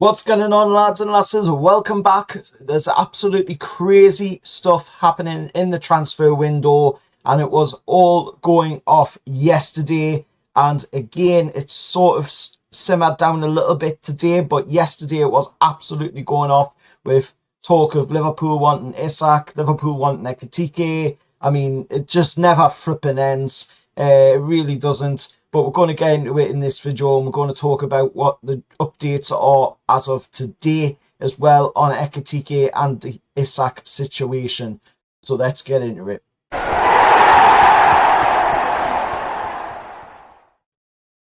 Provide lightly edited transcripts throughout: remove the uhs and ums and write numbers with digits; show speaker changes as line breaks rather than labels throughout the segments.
What's going on, lads and lasses? Welcome back. There's absolutely crazy stuff happening in the transfer window, and it was all going off yesterday. And again, it's sort of simmered down a little bit today, but yesterday it was absolutely going off with talk of Liverpool wanting Isak, Liverpool wanting Ekitike. I mean, it just never flipping ends. It really doesn't. But we're going to get into it in this video, and we're going to talk about what the updates are as of today as well on Ekitike and the Isak situation. So let's get into it.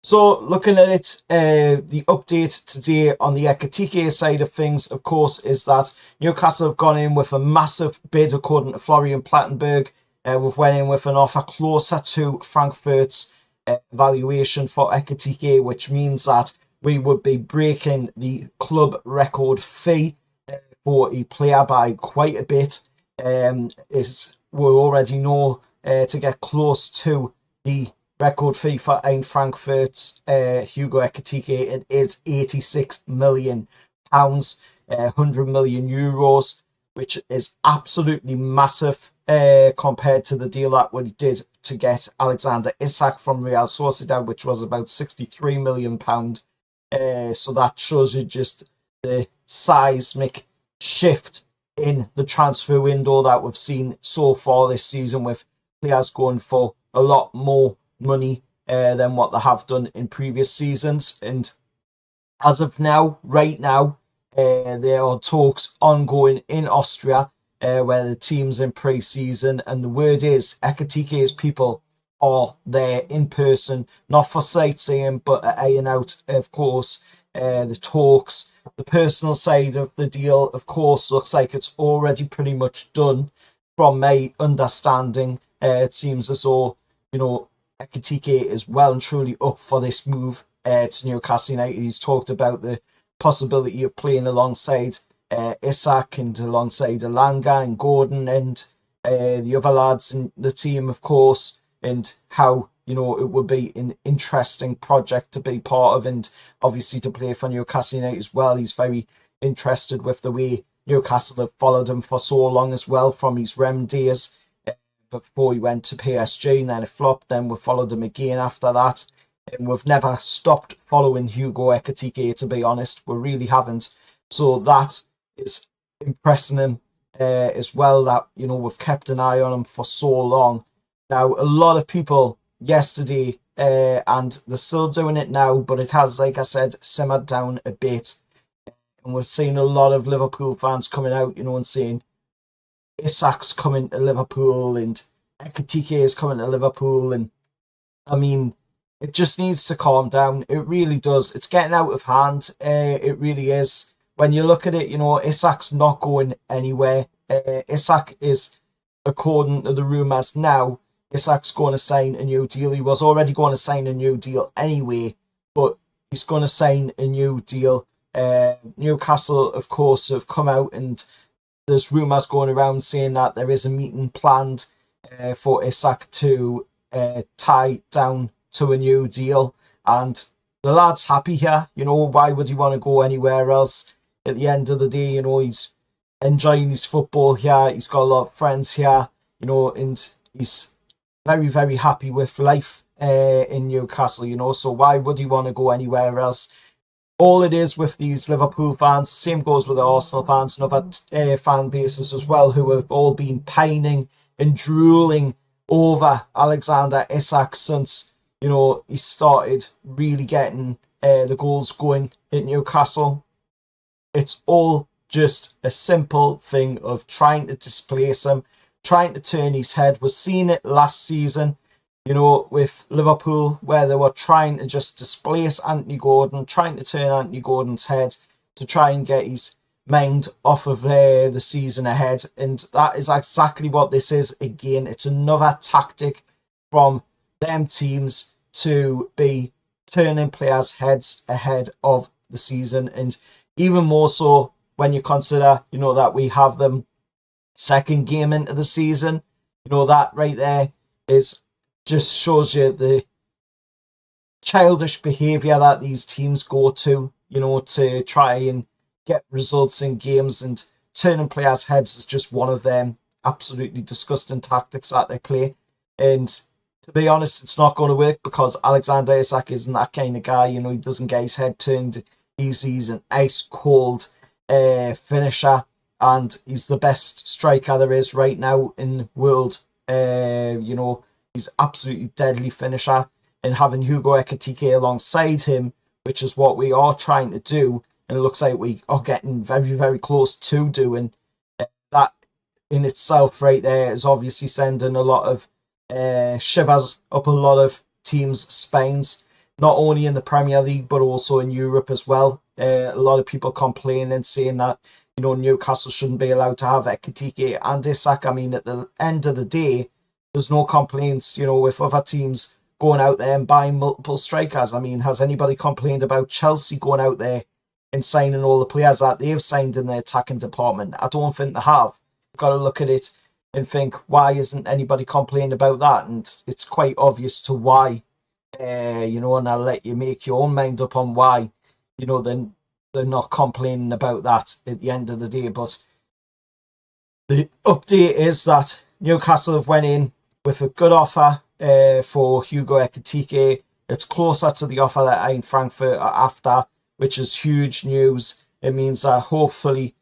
So looking at it, the update today on the Ekitike side of things, of course, is that Newcastle have gone in with a massive bid according to Florian Plattenberg. We've went in with an offer closer to Frankfurt's valuation for Ekitike, which means that we would be breaking the club record fee for a player by quite a bit. We already know to get close to the record fee for Frankfurt's Hugo Ekitike, it is £86 million, 100 million euros, which is absolutely massive compared to the deal that we did to get Alexander Isak from Real Sociedad, which was about £63 million. So that shows you just the seismic shift in the transfer window that we've seen so far this season, with players going for a lot more money than what they have done in previous seasons. And as of now, right now, there are talks ongoing in Austria where the team's in pre-season, and the word is Ekitike's people are there in person, not for sightseeing, but aying out, of course, the talks. The personal side of the deal, of course, looks like it's already pretty much done. From my understanding, it seems as though, Ekitike is well and truly up for this move to Newcastle United. He's talked about the possibility of playing alongside Isak and alongside Elanga and Gordon and the other lads in the team, of course, and how it would be an interesting project to be part of, and obviously to play for Newcastle United as well. He's very interested with the way Newcastle have followed him for so long as well, from his Rem days before he went to PSG, and then it flopped. Then we followed him again after that, and we've never stopped following Hugo Ekitike, to be honest. We really haven't. So that is impressing him as well, that we've kept an eye on him for so long. Now, a lot of people yesterday, and they're still doing it now, but it has, like I said, simmered down a bit, and we're seeing a lot of Liverpool fans coming out, and saying Isak's coming to Liverpool and Ekitike is coming to Liverpool. And I mean, it just needs to calm down. It really does. It's getting out of hand. It really is. When you look at it, Isak's not going anywhere. Isak is, according to the rumours now, Isak's going to sign a new deal. He was already going to sign a new deal anyway, but he's going to sign a new deal. Newcastle, of course, have come out, and there's rumours going around saying that there is a meeting planned for Isak to tie down to a new deal. And the lad's happy here. Why would he want to go anywhere else? At the end of the day, he's enjoying his football here. He's got a lot of friends here, and he's very, very happy with life in Newcastle, so why would he want to go anywhere else? All it is with these Liverpool fans, the same goes with the Arsenal fans and other fan bases as well, who have all been pining and drooling over Alexander Isak since, he started really getting the goals going at Newcastle. It's all just a simple thing of trying to displace him, trying to turn his head. We've seen it last season, with Liverpool, where they were trying to just displace Anthony Gordon, trying to turn Anthony Gordon's head to try and get his mind off of the season ahead. And that is exactly what this is again. It's another tactic from them teams to be turning players' heads ahead of the season. And even more so when you consider, that we have them second game into the season. That right there just shows you the childish behaviour that these teams go to, to try and get results in games, and turning players' heads is just one of them absolutely disgusting tactics that they play. And to be honest, it's not going to work because Alexander Isak isn't that kind of guy. He doesn't get his head turned easy. He's an ice cold finisher, and he's the best striker there is right now in the world. He's absolutely deadly finisher, and having Hugo Ekitike alongside him, which is what we are trying to do, and it looks like we are getting very, very close to doing, that in itself right there is obviously sending a lot of shivers up a lot of teams' spines, not only in the Premier League but also in Europe as well. A lot of people complaining, saying that Newcastle shouldn't be allowed to have Ekitike and Isak. I mean, at the end of the day, there's no complaints, with other teams going out there and buying multiple strikers. I mean, has anybody complained about Chelsea going out there and signing all the players that they've signed in the attacking department? I don't think they have. You've got to look at it and think, why isn't anybody complaining about that? And it's quite obvious to why, and I'll let you make your own mind up on why, they're not complaining about that at the end of the day. But the update is that Newcastle have went in with a good offer for Hugo Ekitike. It's closer to the offer that Eintracht Frankfurt are after, which is huge news. It means that hopefully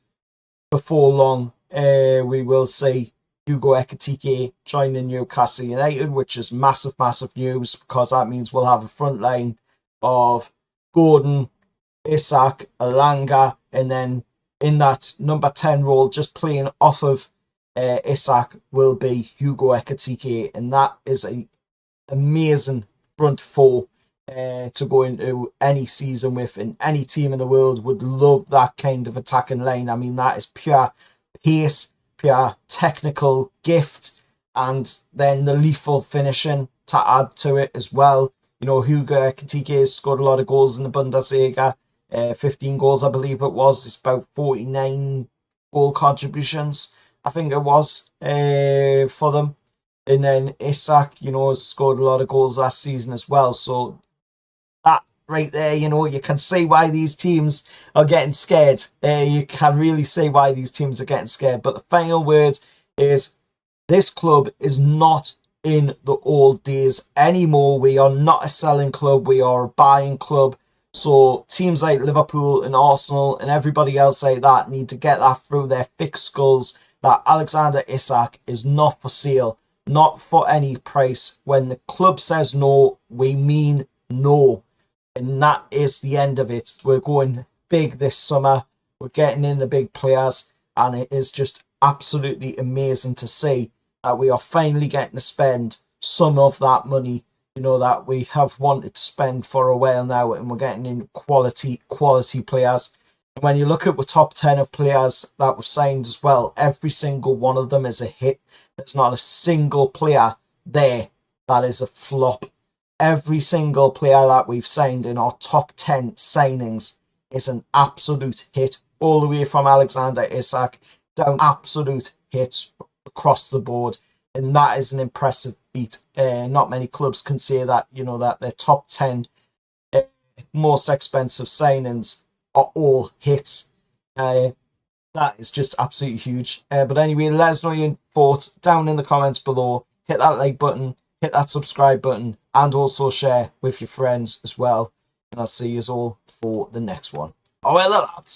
before long we will see Hugo Ekitike joining Newcastle United, which is massive, massive news, because that means we'll have a front line of Gordon, Isak, Elanga, and then in that number 10 role, just playing off of Isak, will be Hugo Ekitike, and that is an amazing front four to go into any season with, and any team in the world would love that kind of attacking line. I mean, that is pure pace, pure technical gift, and then the lethal finishing to add to it as well. Hugo Ekitike has scored a lot of goals in the Bundesliga, 15 goals I believe it was. It's about 49 goal contributions, I think it was, for them. And then Isak, has scored a lot of goals last season as well. So that right there, you can see why these teams are getting scared. You can really see why these teams are getting scared. But the final word is, this club is not in the old days anymore. We are not a selling club. We are a buying club. So teams like Liverpool and Arsenal and everybody else like that need to get that through their thick skulls, that Alexander Isak is not for sale, not for any price. When the club says no, we mean no. And that is the end of it. We're going big this summer. We're getting in the big players, and it is just absolutely amazing to see that we are finally getting to spend some of that money, that we have wanted to spend for a while now, and we're getting in quality players. And when you look at the top 10 of players that were signed as well, every single one of them is a hit. There's not a single player there that is a flop. Every single player that we've signed in our top 10 signings is an absolute hit, all the way from Alexander Isak down, absolute hits across the board. And that is an impressive feat. Not many clubs can say that, that their top 10 most expensive signings are all hits. That is just absolutely huge. But anyway, let us know your thoughts down in the comments below. Hit that like button, hit that subscribe button, and also share with your friends as well. And I'll see you all for the next one. Oh, well, lads.